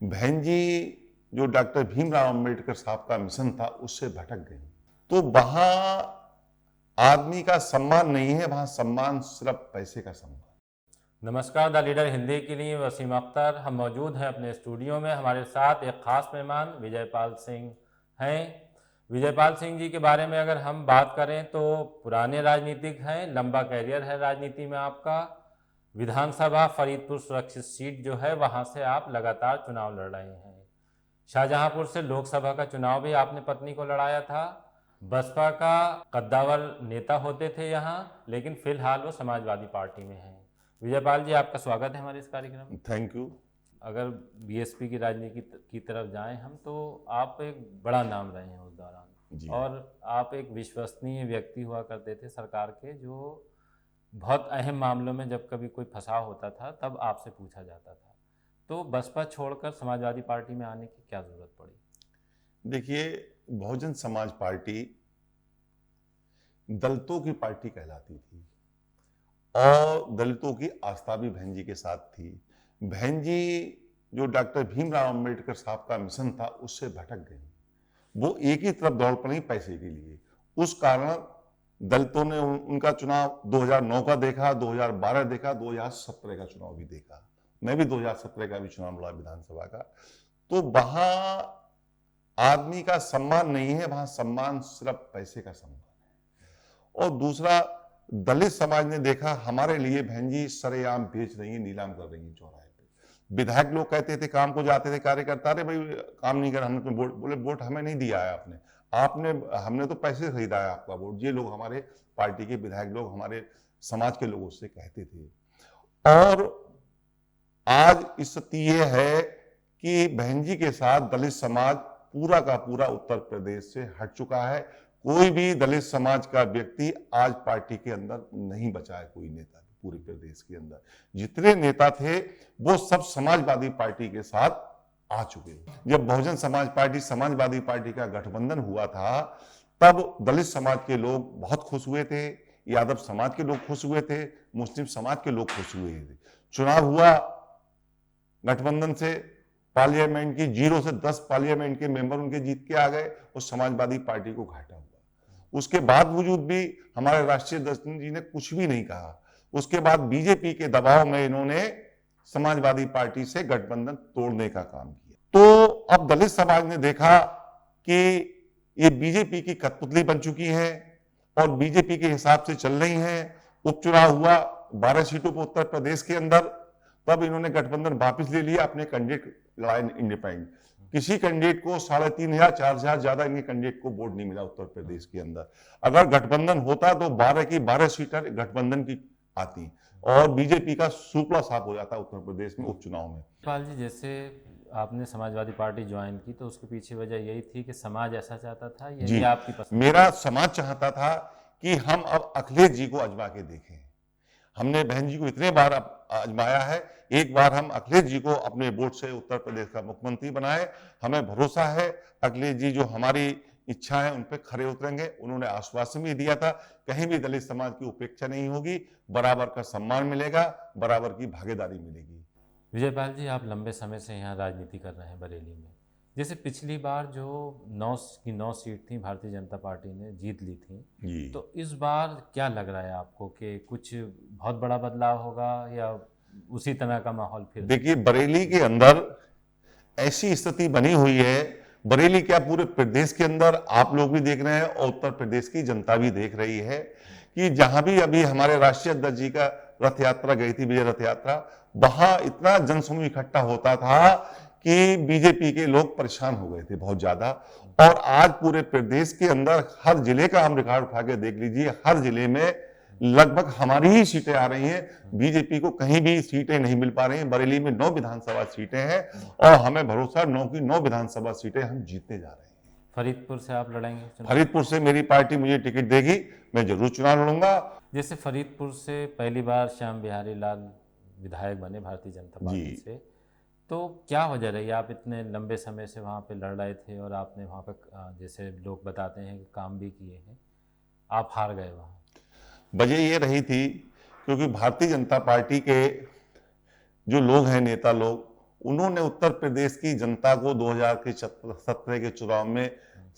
बहन जी जो डॉक्टर भीमराव अंबेडकर साहब का मिशन था उससे भटक गई। तो वहां आदमी का सम्मान नहीं है, वहां सम्मान सिर्फ पैसे का सम्मान। नमस्कार, द लीडर हिंदी के लिए वसीम अख्तर। हम मौजूद हैं अपने स्टूडियो में। हमारे साथ एक खास मेहमान विजयपाल सिंह हैं। विजयपाल सिंह जी के बारे में अगर हम बात करें तो पुराने राजनीतिक हैं, लंबा कैरियर है राजनीति में आपका। विधानसभा फरीदपुर सुरक्षित सीट जो है वहां से आप लगातार चुनाव लड़ रहे हैं। शाहजहांपुर से लोकसभा का चुनाव भी आपने पत्नी को लड़ाया था। बसपा का कद्दावर नेता होते थे यहाँ, लेकिन फिलहाल वो समाजवादी पार्टी में हैं। विजयपाल जी, आपका स्वागत है हमारे इस कार्यक्रम में। Thank you. अगर बीएसपी की राजनीति की तरफ जाएं हम, तो आप एक बड़ा नाम रहे हैं उस दौरान, जी और आप एक विश्वसनीय व्यक्ति हुआ करते थे सरकार के, जो बहुत अहम मामलों में जब कभी कोई फंसाव होता था तब आपसे पूछा जाता था। तो बसपा छोड़कर समाजवादी पार्टी में आने की क्या जरूरत पड़ी? देखिए, बहुजन समाज पार्टी दलितों की पार्टी कहलाती थी और दलितों की आस्था भी बहन जी के साथ थी। बहन जी जो डॉक्टर भीमराव अंबेडकर साहब का मिशन था उससे भटक गई। वो एक ही तरफ दौड़ पड़ी पैसे के लिए। उस कारण दलितों ने उनका चुनाव 2009 का देखा, 2012 देखा, 2017 का चुनाव भी देखा। मैं भी 2017 का भी चुनाव लड़ा विधानसभा का। तो वहां आदमी का सम्मान नहीं है, वहां सम्मान सिर्फ पैसे का सम्मान है। और दूसरा, दलित समाज ने देखा हमारे लिए बहन जी सरेआम बेच रही है, नीलाम कर रही है चौराहे पे। विधायक लोग कहते थे, काम को जाते थे कार्यकर्ता, अरे भाई काम नहीं कर, हमने तो वोट, बोले वोट हमें नहीं दिया है आपने, हमने तो पैसे खरीदा है आपका वोट। ये लोग हमारे पार्टी के विधायक लोग, हमारे समाज के लोग उससे कहते थे। और आज स्थिति ये है कि बहन जी के साथ दलित समाज पूरा का पूरा उत्तर प्रदेश से हट चुका है। कोई भी दलित समाज का व्यक्ति आज पार्टी के अंदर नहीं बचा है। कोई नेता पूरे प्रदेश के अंदर जितने नेता थे वो सब समाजवादी पार्टी के साथ आ चुके हैं। जब बहुजन समाज पार्टी समाजवादी पार्टी का गठबंधन हुआ था तब दलित समाज के लोग बहुत खुश हुए थे, यादव समाज के लोग खुश हुए थे, मुस्लिम समाज के लोग खुश हुए थे। चुनाव हुआ गठबंधन से, पार्लियामेंट की 0 से 10 पार्लियामेंट के मेंबर उनके जीत के आ गए और समाजवादी पार्टी को घाटा हुआ। उसके बावजूद भी हमारे राष्ट्रीय अध्यक्ष जी ने कुछ भी नहीं कहा। उसके बाद बीजेपी के दबाव में इन्होंने समाजवादी पार्टी से गठबंधन तोड़ने का काम किया। तो अब दलित समाज ने देखा कि ये बीजेपी की कठपुतली बन चुकी है और बीजेपी के हिसाब से चल रही है। उपचुनाव हुआ 12 सीटों पर उत्तर प्रदेश के अंदर, तब इन्होंने गठबंधन वापस ले लिया, अपने कैंडिडेट लड़ाए इंडिपेंडेंट। किसी कैंडिडेट को 3500 4000 ज्यादा इनके कैंडिडेट को वोट नहीं मिला उत्तर प्रदेश के अंदर। अगर गठबंधन होता तो 12 की 12 सीटें गठबंधन की आती और बीजेपी का सूपड़ा साफ हो जाता उत्तर प्रदेश में उपचुनाव में। पाल जी, जैसे आपने समाजवादी पार्टी ज्वाइन की तो उसके पीछे वजह यही थी कि समाज ऐसा चाहता था, यही आपकी पसंद? मेरा समाज चाहता था कि हम अब अखिलेश जी को आजमा के देखें। हमने बहन जी को इतने बार आजमाया है, एक बार हम अखिलेश जी को अपने वोट से उत्तर प्रदेश का मुख्यमंत्री बनाए। हमें भरोसा है अखिलेश जी जो हमारी इच्छा है उन पर खरे उतरेंगे। उन्होंने आश्वासन भी दिया था, कहीं भी दलित समाज की उपेक्षा नहीं होगी, बराबर का सम्मान मिलेगा, बराबर की भागीदारी मिलेगी। विजयपाल जी, आप लंबे समय से यहाँ राजनीति कर रहे हैं बरेली में। जैसे पिछली बार जो 9 सीट थी भारतीय जनता पार्टी ने जीत ली थी जी। तो इस बार क्या लग रहा है आपको कि कुछ बहुत बड़ा बदलाव होगा या उसी तरह का माहौल फिर? देखिए, बरेली के अंदर ऐसी स्थिति बनी हुई है, बरेली क्या पूरे प्रदेश के अंदर आप लोग भी देख रहे हैं और उत्तर प्रदेश की जनता भी देख रही है कि जहां भी अभी हमारे राष्ट्रीय अध्यक्ष जी का रथ यात्रा गई थी, विजय रथ यात्रा, वहां इतना जनसमूह इकट्ठा होता था कि बीजेपी के लोग परेशान हो गए थे बहुत ज्यादा। और आज पूरे प्रदेश के अंदर हर जिले का हम रिकॉर्ड उठा के देख लीजिए, हर जिले में लगभग हमारी ही सीटें आ रही हैं। बीजेपी को कहीं भी सीटें नहीं मिल पा रही हैं। बरेली में 9 विधानसभा सीटें हैं और हमें भरोसा 9 की 9 विधानसभा सीटें हम जीतने जा रहे हैं। फरीदपुर से आप लड़ेंगे चुनाव? फरीदपुर से मेरी पार्टी मुझे टिकट देगी, मैं जरूर चुनाव लड़ूंगा। जैसे फरीदपुर से पहली बार श्याम बिहारी लाल विधायक बने भारतीय जनता पार्टी से, तो क्या वजह रही? आप इतने लंबे समय से वहाँ पे लड़ रहे थे और आपने वहाँ पे जैसे लोग बताते हैं कि काम भी किए हैं, आप हार गए वहाँ। वजह ये रही थी क्योंकि भारतीय जनता पार्टी के जो लोग हैं, नेता लोग, उन्होंने उत्तर प्रदेश की जनता को 2017 के चुनाव में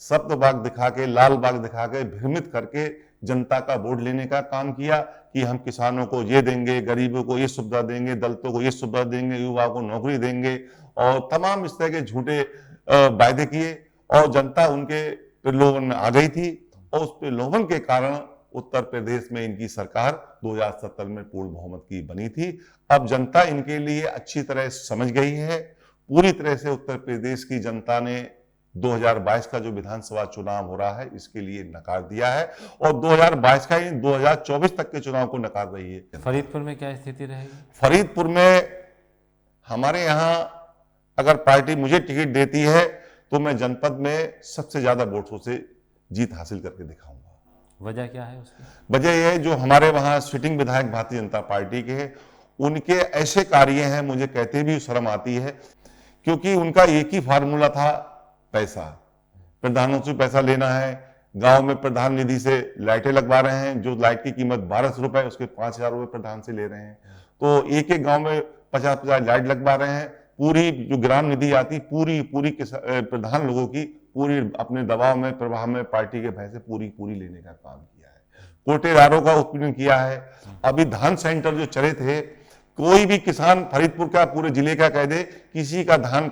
सप्त बाग दिखा के, लाल बाग दिखा के, भ्रमित करके जनता का वोट लेने का काम किया कि हम किसानों को ये देंगे, गरीबों को ये सुविधा देंगे, दलितों को ये सुविधा देंगे, युवाओं को नौकरी देंगे, और तमाम इस तरह के झूठे वायदे किए, और जनता उनके प्रलोभन में आ गई थी, और उस प्रलोभन के कारण उत्तर प्रदेश में इनकी सरकार 2017 में पूर्ण बहुमत की बनी थी। अब जनता इनके लिए अच्छी तरह समझ गई है। पूरी तरह से उत्तर प्रदेश की जनता ने 2022 का जो विधानसभा चुनाव हो रहा है इसके लिए नकार दिया है, और 2022 का ही 2024 तक के चुनाव को नकार रही है। फरीदपुर में क्या स्थिति रहेगी? फरीदपुर में हमारे यहाँ अगर पार्टी मुझे टिकट देती है तो मैं जनपद में सबसे ज्यादा वोटों से जीत हासिल करके दिखाऊंगा। वजह क्या है उसकी? वजह यह है, जो हमारे वहां सिटिंग विधायक भारतीय जनता पार्टी के हैं, उनके ऐसे कार्य हैं, मुझे कहते भी शर्म आती है, क्योंकि उनका एक ही फार्मूला था, पैसा। प्रधानों से पैसा लेना है। गांव में प्रधान निधि से लाइटें लगवा रहे हैं, जो लाइट की कीमत 1200 रुपए, उसके 5000 रुपए प्रधान से ले रहे हैं। तो एक एक गांव में 50-50 लाइट लगवा रहे हैं। पूरी जो ग्राम निधि आती, पूरी प्रधान लोगों की पूरी अपने दबाव में, प्रभाव में, पार्टी के भय से पूरी लेने का काम किया है। कोटेदारों का उत्पीड़न किया है। अभी धान सेंटर जो चले थे, कोई भी किसान फरीदपुर का, पूरे जिले का कह दे, किसी का धान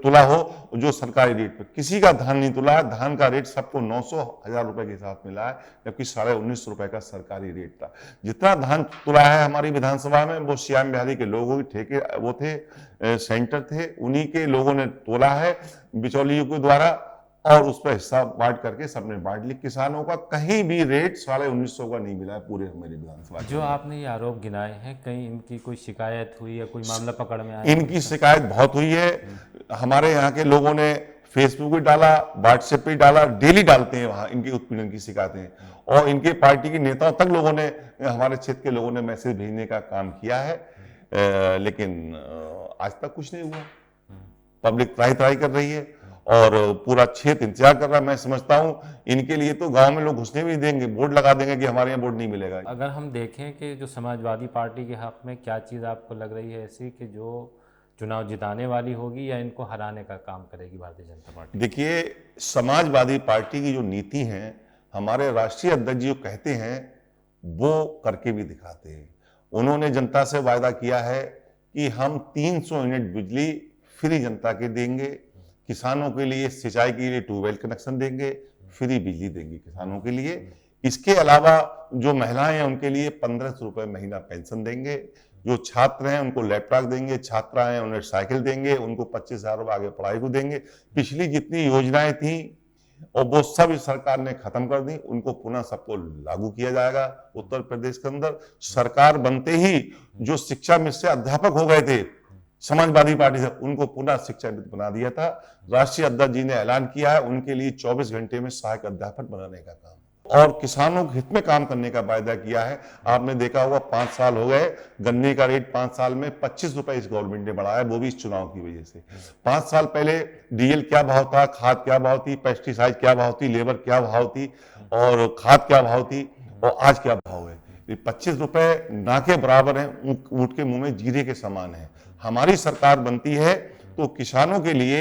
तुला हो जो सरकारी रेट पे, किसी का धान नहीं तुला है। धान का रेट सबको 900-1000 रुपए के साथ मिला है, जबकि 1950 रुपए का सरकारी रेट था। जितना धान तुला है हमारी विधानसभा में, वो श्याम बिहारी के लोगों के ठेके वो थे, सेंटर थे, उन्हीं के लोगों ने तोला है बिचौलियों के द्वारा, और उस पर हिस्सा बांट करके सबने बांट ली। किसानों का कहीं भी रेट 1950 का नहीं मिला है पूरे हमारी विधानसभा। जो आपने ये आरोप गिनाए हैं, कहीं इनकी कोई शिकायत हुई या कोई मामला पकड़ में आया? इनकी शिकायत बहुत हुई है। हमारे यहाँ के लोगों ने फेसबुक पे डाला, व्हाट्सएप पे डाला, डेली डालते हैं वहां इनकी उत्पीड़न की शिकायतें, और इनके पार्टी के नेताओं तक लोगों ने, हमारे क्षेत्र के लोगों ने मैसेज भेजने का काम किया है, लेकिन आज तक कुछ नहीं हुआ। पब्लिक त्राही कर रही है और पूरा क्षेत्र इंतजार कर रहा है। मैं समझता हूं इनके लिए तो गांव में लोग घुसने भी नहीं देंगे, बोर्ड लगा देंगे कि हमारे यहाँ वोट नहीं मिलेगा। अगर हम देखें कि जो समाजवादी पार्टी के हक में क्या चीज़ आपको लग रही है ऐसी कि जो चुनाव जिताने वाली होगी या इनको हराने का काम करेगी भारतीय जनता पार्टी? देखिए, समाजवादी पार्टी की जो नीति है, हमारे राष्ट्रीय अध्यक्ष जी जो कहते हैं वो करके भी दिखाते हैं। उन्होंने जनता से वायदा किया है कि हम 300 यूनिट बिजली फ्री जनता के देंगे, किसानों के लिए सिंचाई के लिए ट्यूबवेल कनेक्शन देंगे, फ्री बिजली देंगे किसानों के लिए। इसके अलावा जो महिलाएं हैं उनके लिए 1500 रुपए महीना पेंशन देंगे, जो छात्र हैं उनको लैपटॉप देंगे, छात्रा हैं उन्हें साइकिल देंगे, उनको 25,000 रुपए आगे पढ़ाई को देंगे। पिछली जितनी योजनाएं थी और वो सब इस सरकार ने खत्म कर दी, उनको पुनः सबको लागू किया जाएगा। उत्तर प्रदेश के अंदर सरकार बनते ही जो शिक्षा में से अध्यापक हो गए थे समाजवादी पार्टी से, उनको पुनः शिक्षाविद बना दिया था। राष्ट्रीय अध्यक्ष जी ने ऐलान किया है उनके लिए 24 घंटे में सहायक अध्यापक बनाने का काम, और किसानों के हित में काम करने का वायदा किया है। आपने देखा होगा 5 साल हो गए, गन्ने का रेट 5 साल में 25 रुपए इस गवर्नमेंट ने बढ़ाया, वो भी इस चुनाव की वजह से। 5 साल पहले डीजल क्या भाव था, खाद क्या भाव थी, पेस्टिसाइड क्या भाव थी, लेबर क्या भाव थी, और खाद क्या भाव थी, और आज क्या भाव है। 25 रुपए ना के बराबर है, ऊंट के मुंह में जीरे के समान है। हमारी सरकार बनती है तो किसानों के लिए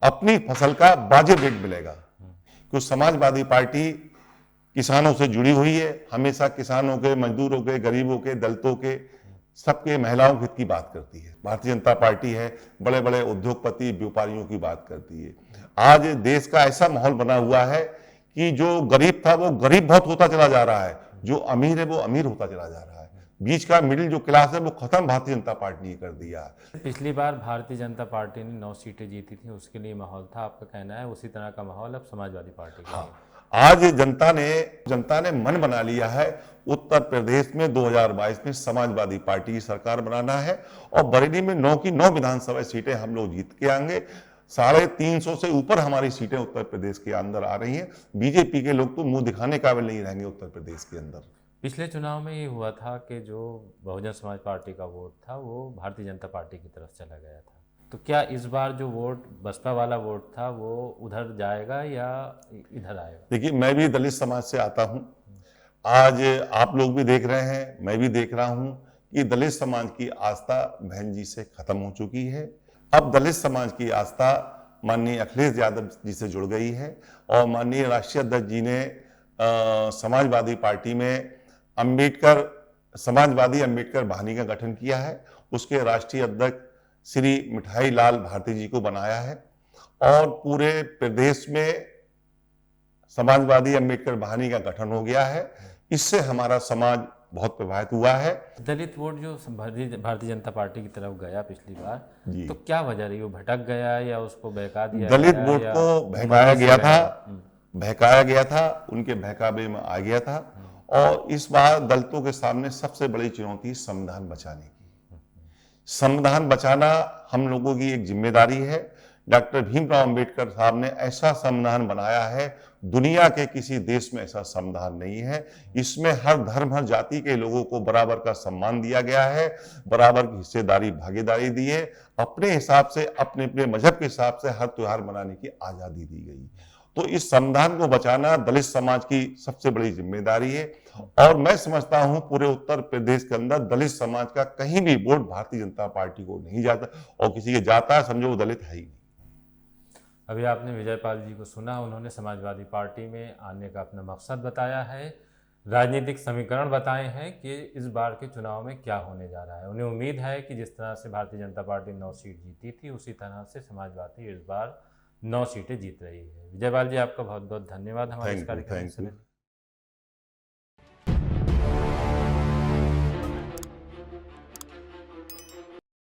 अपनी फसल का वाजिब रेट मिलेगा, क्योंकि समाजवादी पार्टी किसानों से जुड़ी हुई है, हमेशा किसानों के, मजदूरों के, गरीबों के, दलितों के, सबके, महिलाओं के हित की बात करती है। भारतीय जनता पार्टी है बड़े बड़े उद्योगपति, व्यापारियों की बात करती है। आज देश का ऐसा माहौल बना हुआ है कि जो गरीब था वो गरीब बहुत होता चला जा रहा है, जो अमीर है वो अमीर होता चला जा रहा है। बीच का मिडिल जो क्लास है वो खत्म भारतीय जनता पार्टी ने कर दिया। पिछली बार भारतीय जनता पार्टी ने 9 सीटें जीती थी, उसके लिए माहौल था, आपका कहना है उसी तरह का माहौल अब समाजवादी पार्टी का? हाँ, आज जनता ने मन बना लिया है उत्तर प्रदेश में 2022 में समाजवादी पार्टी की सरकार बनाना है, और बरेली में 9 की 9 विधानसभा सीटें हम लोग जीत के आएंगे। 350 से ऊपर हमारी सीटें उत्तर प्रदेश के अंदर आ रही हैं। बीजेपी के लोग तो मुंह दिखाने काबिल नहीं रहेंगे उत्तर प्रदेश के अंदर। पिछले चुनाव में ये हुआ था कि जो बहुजन समाज पार्टी का वोट था वो भारतीय जनता पार्टी की तरफ चला गया था, तो क्या इस बार जो वोट बसपा वाला वोट था वो उधर जाएगा या इधर आएगा? देखिए, मैं भी दलित समाज से आता हूं। आज आप लोग भी देख रहे हैं, मैं भी देख रहा हूं कि दलित समाज की आस्था बहन जी से खत्म हो चुकी है। अब दलित समाज की आस्था माननीय अखिलेश यादव जी से जुड़ गई है और माननीय राष्ट्रीय अध्यक्ष जी ने समाजवादी पार्टी में समाजवादी अम्बेडकर वाहिनी का गठन किया है। उसके राष्ट्रीय अध्यक्ष श्री मिठाई लाल भारती जी को बनाया है और पूरे प्रदेश में समाजवादी अम्बेडकर वाहिनी का गठन हो गया है। इससे हमारा समाज बहुत प्रभावित हुआ है। दलित वोट जो भारतीय जनता पार्टी की तरफ गया पिछली बार, जी। तो क्या वजह रही? वो भटक गया या उसको बहका दिया दलित गया वोट या को बहकाया गया था, उनके बहकावे में आ गया था। और इस बार दलितों के सामने सबसे बड़ी चुनौती संविधान बचाने की। संविधान बचाना हम लोगों की एक जिम्मेदारी है। डॉक्टर भीमराव अंबेडकर साहब ने ऐसा संविधान बनाया है, दुनिया के किसी देश में ऐसा संविधान नहीं है। इसमें हर धर्म हर जाति के लोगों को बराबर का सम्मान दिया गया है, बराबर की हिस्सेदारी भागीदारी दी है, अपने हिसाब से अपने अपने मजहब के हिसाब से हर त्योहार मनाने की आजादी दी गई। तो इस संविधान को बचाना दलित समाज की सबसे बड़ी जिम्मेदारी है और मैं समझता हूं पूरे उत्तर प्रदेश के अंदर दलित समाज का कहीं भी वोट भारतीय जनता पार्टी को नहीं जाता और किसी के जाता है समझो वो दलित है ही नहीं। अभी आपने विजयपाल जी को सुना, उन्होंने समाजवादी पार्टी में आने का अपना मकसद बताया है, राजनीतिक समीकरण बताए हैं कि इस बार के चुनाव में क्या होने जा रहा है। उन्हें उम्मीद है कि जिस तरह से भारतीय जनता पार्टी 9 सीट जीती थी, उसी तरह से समाजवादी इस बार 9 सीटें जीत रही है। विजयपाल जी, आपका बहुत बहुत धन्यवाद हमारे इस कार्यक्रम में।